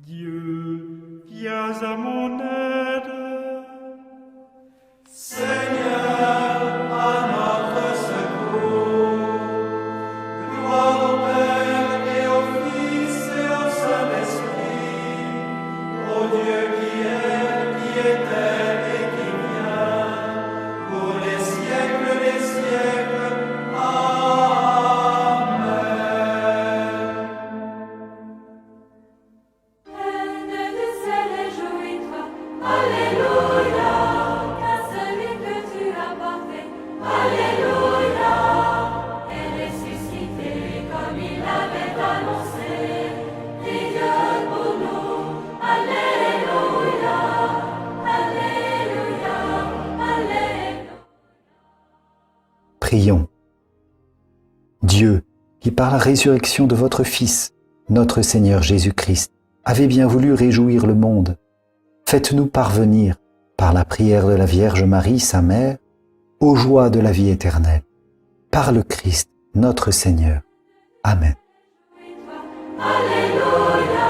Dieu, viens à mon aide. Seigneur, à notre secours. Gloire au Père et au Fils et au Saint-Esprit, au Dieu qui est, qui était et qui vient, pour les siècles des siècles. Amen. Reine du ciel, réjouis-toi, Alléluia, car celui que tu as porté, Alléluia, est ressuscité comme il avait annoncé. Dis Dieu pour nous, Alléluia, Alléluia, Alléluia. Prions. Dieu, qui par la résurrection de votre Fils, notre Seigneur Jésus-Christ, avez bien voulu réjouir le monde, faites-nous parvenir, par la prière de la Vierge Marie, sa mère, aux joies de la vie éternelle. Par le Christ, notre Seigneur. Amen. Alléluia,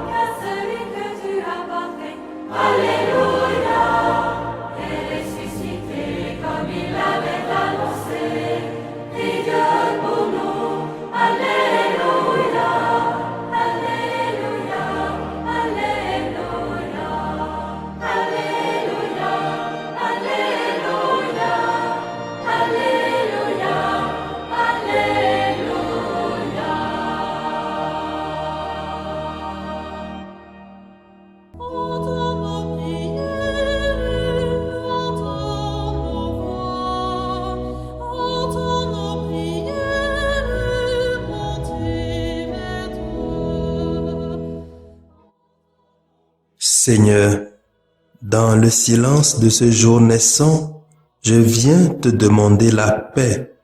car celui que tu as porté, Alléluia, est ressuscité comme il avait annoncé. Dis Dieu pour nous, Alléluia, Alléluia, Alléluia, Alléluia, Alléluia, Alléluia, Alléluia. Entends nos prières, entends nos voix, entends nos prières, montez vers toi. Seigneur, dans le silence de ce jour naissant, je viens te demander la paix,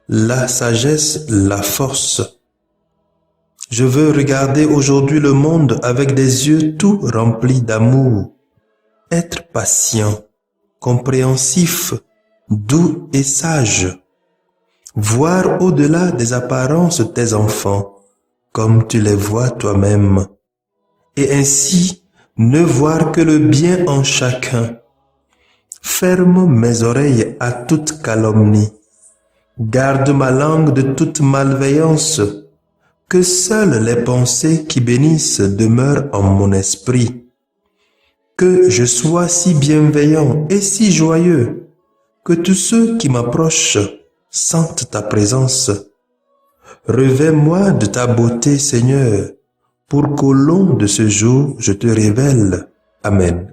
la sagesse, la force. Je veux regarder aujourd'hui le monde avec des yeux tout remplis d'amour, être patient, compréhensif, doux et sage, voir au-delà des apparences tes enfants, comme tu les vois toi-même, et ainsi ne voir que le bien en chacun. Ferme mes oreilles à toute calomnie, garde ma langue de toute malveillance, que seules les pensées qui bénissent demeurent en mon esprit. Que je sois si bienveillant et si joyeux, que tous ceux qui m'approchent sentent ta présence. Revêts-moi de ta beauté, Seigneur, pour qu'au long de ce jour je te révèle. Amen.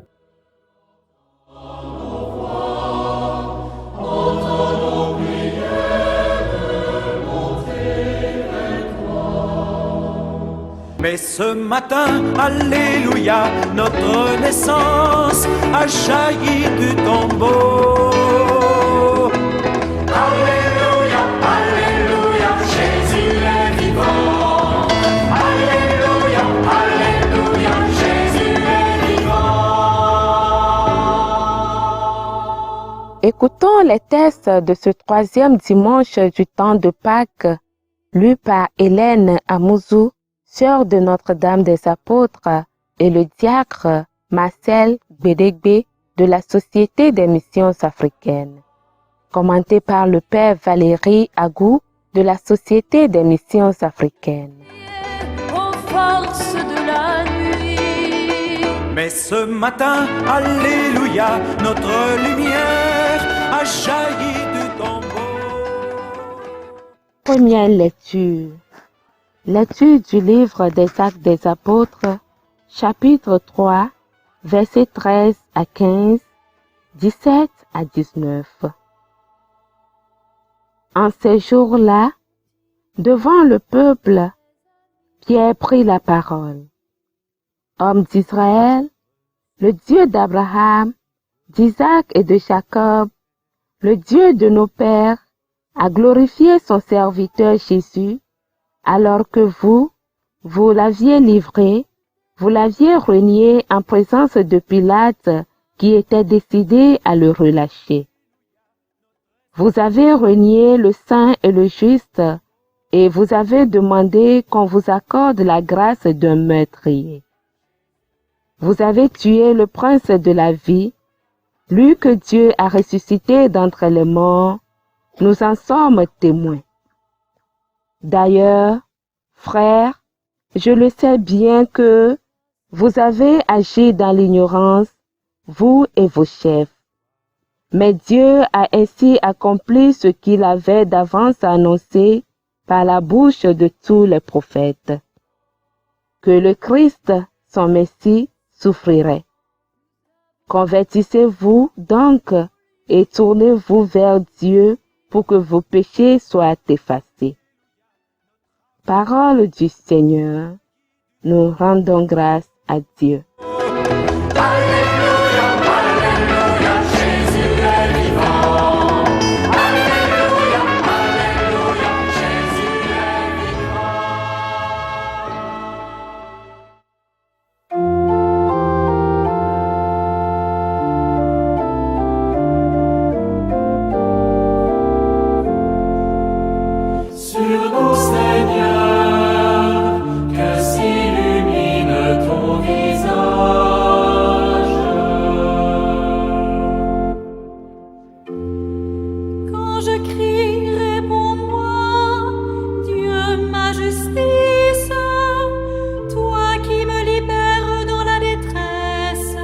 Mais ce matin, Alléluia, notre naissance a jailli du tombeau. Alléluia, Alléluia, Jésus est vivant. Alléluia, Alléluia, Jésus est vivant. Écoutons les textes de ce troisième dimanche du temps de Pâques, lus par Hélène Amouzou, sœur de Notre-Dame des Apôtres, et le diacre Marcel Gbedegbe de la Société des Missions africaines. Commenté par le père Valérie Agou de la Société des Missions africaines. Aux forces de la nuit. Mais ce matin, Alléluia, notre lumière a jailli du tombeau. Première lecture. Lecture du livre des Actes des Apôtres, chapitre 3, versets 13 à 15, 17 à 19. En ces jours-là, devant le peuple, Pierre prit la parole. Homme d'Israël, le Dieu d'Abraham, d'Isaac et de Jacob, le Dieu de nos pères, a glorifié son serviteur Jésus, alors que vous l'aviez livré, vous l'aviez renié en présence de Pilate, qui était décidé à le relâcher. Vous avez renié le saint et le juste, et vous avez demandé qu'on vous accorde la grâce d'un meurtrier. Vous avez tué le prince de la vie, lui que Dieu a ressuscité d'entre les morts, nous en sommes témoins. D'ailleurs, frères, je le sais bien que vous avez agi dans l'ignorance, vous et vos chefs. Mais Dieu a ainsi accompli ce qu'il avait d'avance annoncé par la bouche de tous les prophètes, que le Christ, son Messie, souffrirait. Convertissez-vous donc et tournez-vous vers Dieu pour que vos péchés soient effacés. Parole du Seigneur, nous rendons grâce à Dieu. Alléluia, Alléluia, Jésus est vivant. Alléluia, Alléluia, Jésus est vivant. Sur nous, Seigneur, que s'illumine ton visage. Quand je crie, réponds-moi, Dieu ma justice, toi qui me libères dans la détresse.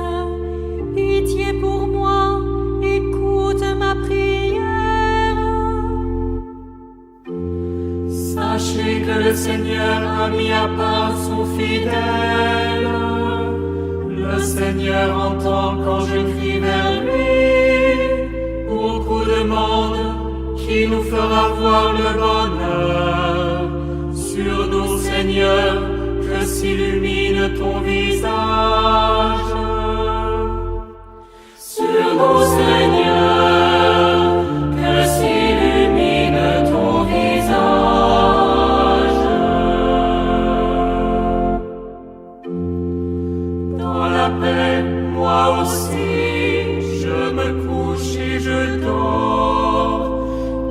Pitié pour moi, écoute ma prière. Sachez que le Seigneur a mis à part son fidèle. Le Seigneur entend quand je crie vers lui. Beaucoup demandent qui nous fera voir le bonheur. Sur nous, Seigneur, que s'illumine ton visage. Sur nous, Seigneur, que s'illumine ton visage. Dans la paix, moi aussi, je me couche et je dors,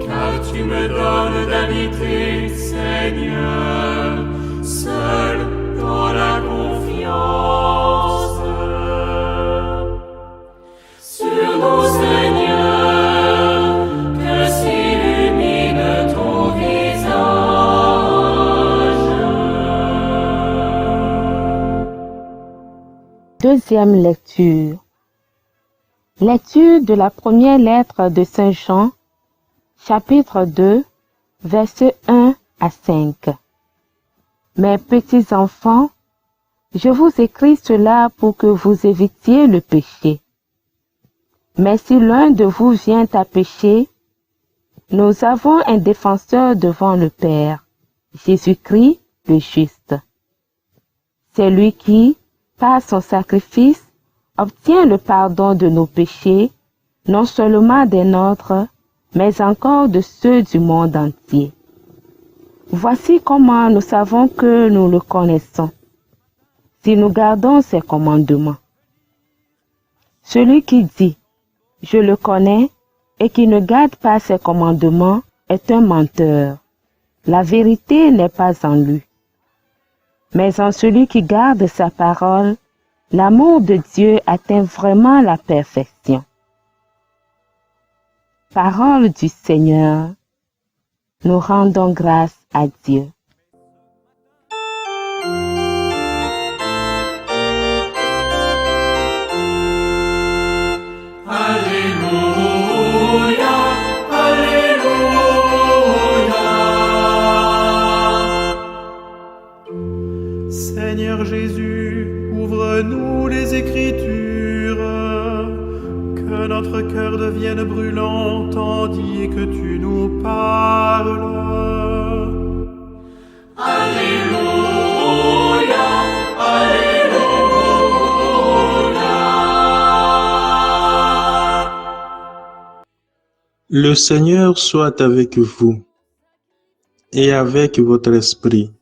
car tu me donnes d'habiter, Seigneur, seul dans la confiance. Sur nous, Seigneur, que s'illumine ton visage. Deuxième lecture. Lecture de la première lettre de Saint Jean, chapitre 2, versets 1 à 5. Mes petits enfants, je vous écris cela pour que vous évitiez le péché. Mais si l'un de vous vient à pécher, nous avons un défenseur devant le Père, Jésus-Christ le juste. C'est lui qui, par son sacrifice, obtient le pardon de nos péchés, non seulement des nôtres, mais encore de ceux du monde entier. Voici comment nous savons que nous le connaissons, si nous gardons ses commandements. Celui qui dit « Je le connais » et qui ne garde pas ses commandements est un menteur. La vérité n'est pas en lui. Mais en celui qui garde sa parole, l'amour de Dieu atteint vraiment la perfection. Parole du Seigneur, nous rendons grâce à Dieu. Alléluia, Alléluia. Seigneur Jésus, ouvre-nous les Écritures, que notre cœur devienne brûlant tandis que tu nous parles. Alléluia, Alléluia. Le Seigneur soit avec vous et avec votre esprit.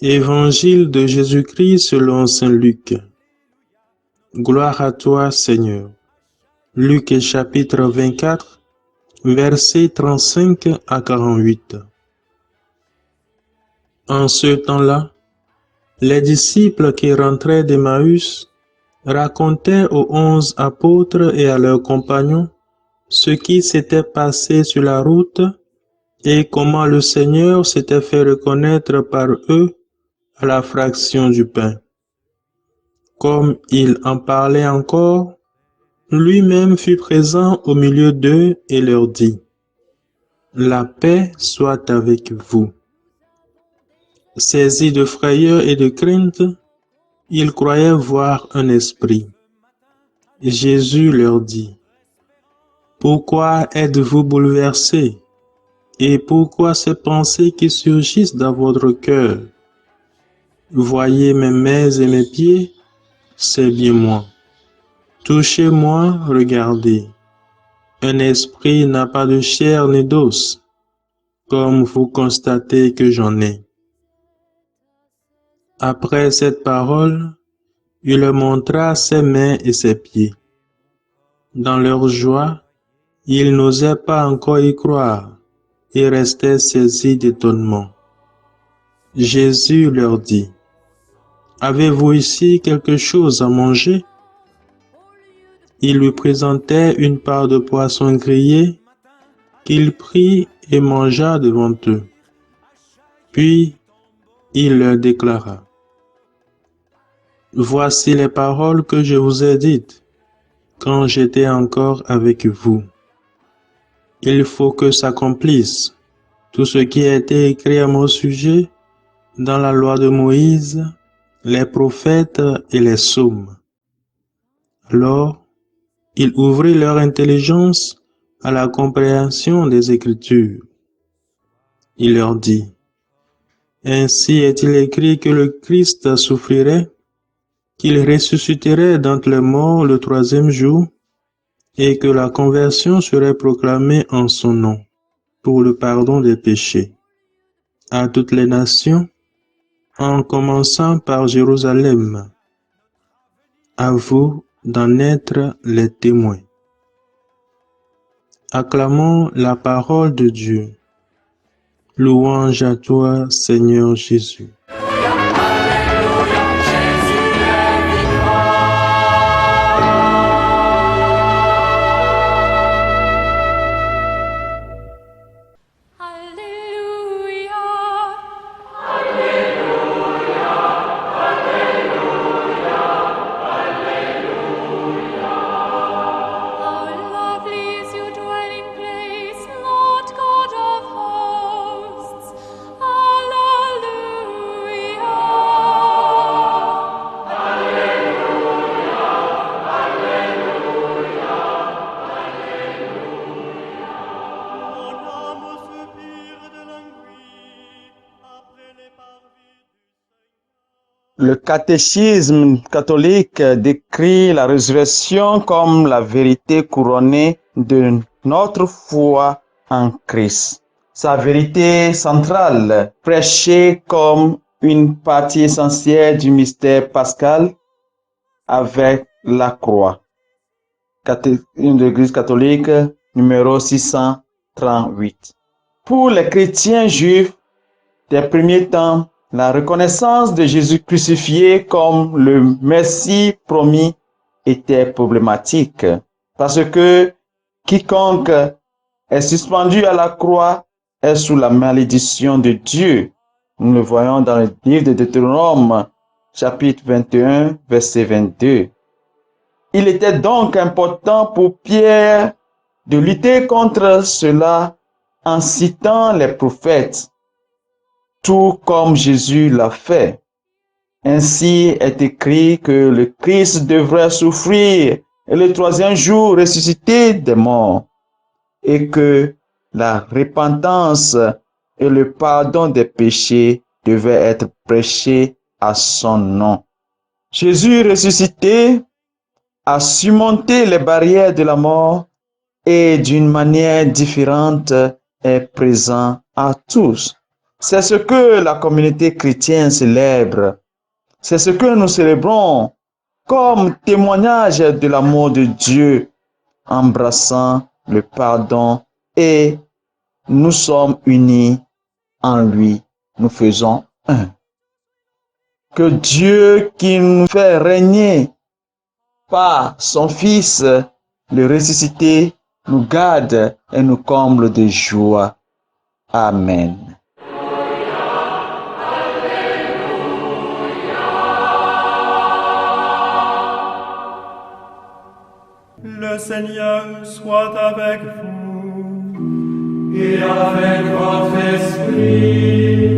Évangile de Jésus-Christ selon saint Luc. Gloire à toi, Seigneur. Luc chapitre 24, versets 35 à 48. En ce temps-là, les disciples qui rentraient d'Emmaüs racontait aux 11 apôtres et à leurs compagnons ce qui s'était passé sur la route et comment le Seigneur s'était fait reconnaître par eux à la fraction du pain. Comme il en parlait encore, lui-même fut présent au milieu d'eux et leur dit: « La paix soit avec vous. » Saisis de frayeur et de crainte, ils croyaient voir un esprit. Jésus leur dit: « Pourquoi êtes-vous bouleversés? Et pourquoi ces pensées qui surgissent dans votre cœur? Voyez mes mains et mes pieds, c'est bien moi. Touchez-moi, regardez. Un esprit n'a pas de chair ni d'os, comme vous constatez que j'en ai. » Après cette parole, il leur montra ses mains et ses pieds. Dans leur joie, ils n'osaient pas encore y croire et restaient saisis d'étonnement. Jésus leur dit: « Avez-vous ici quelque chose à manger? » Il lui présentait une part de poisson grillé qu'il prit et mangea devant eux. Puis il leur déclara: « Voici les paroles que je vous ai dites quand j'étais encore avec vous. Il faut que s'accomplisse tout ce qui a été écrit à mon sujet dans la loi de Moïse, les prophètes et les psaumes. » Alors, il ouvrit leur intelligence à la compréhension des Écritures. Il leur dit: « Ainsi est-il écrit que le Christ souffrirait, qu'il ressusciterait d'entre les morts le troisième jour, et que la conversion serait proclamée en son nom, pour le pardon des péchés, à toutes les nations, en commençant par Jérusalem. À vous d'en être les témoins. » Acclamons la parole de Dieu. Louange à toi, Seigneur Jésus. Le catéchisme catholique décrit la résurrection comme la vérité couronnée de notre foi en Christ. Sa vérité centrale, prêchée comme une partie essentielle du mystère pascal avec la croix. Catéchisme de l'Église catholique, numéro 638. Pour les chrétiens juifs des premiers temps, la reconnaissance de Jésus crucifié comme le Messie promis était problématique parce que quiconque est suspendu à la croix est sous la malédiction de Dieu. Nous le voyons dans le livre de Deutéronome, chapitre 21, verset 22. Il était donc important pour Pierre de lutter contre cela en citant les prophètes, tout comme Jésus l'a fait. Ainsi est écrit que le Christ devrait souffrir et le troisième jour ressusciter des morts, et que la repentance et le pardon des péchés devaient être prêchés à son nom. Jésus ressuscité a surmonté les barrières de la mort et d'une manière différente est présent à tous. C'est ce que la communauté chrétienne célèbre. C'est ce que nous célébrons comme témoignage de l'amour de Dieu, embrassant le pardon, et nous sommes unis en lui. Nous faisons un. Que Dieu qui nous fait régner par son Fils, le ressuscité, nous garde et nous comble de joie. Amen. Le Seigneur soit avec vous. Et avec votre esprit.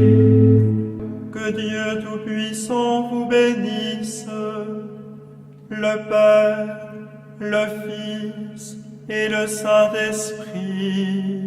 Que Dieu Tout-Puissant vous bénisse, le Père, le Fils et le Saint-Esprit.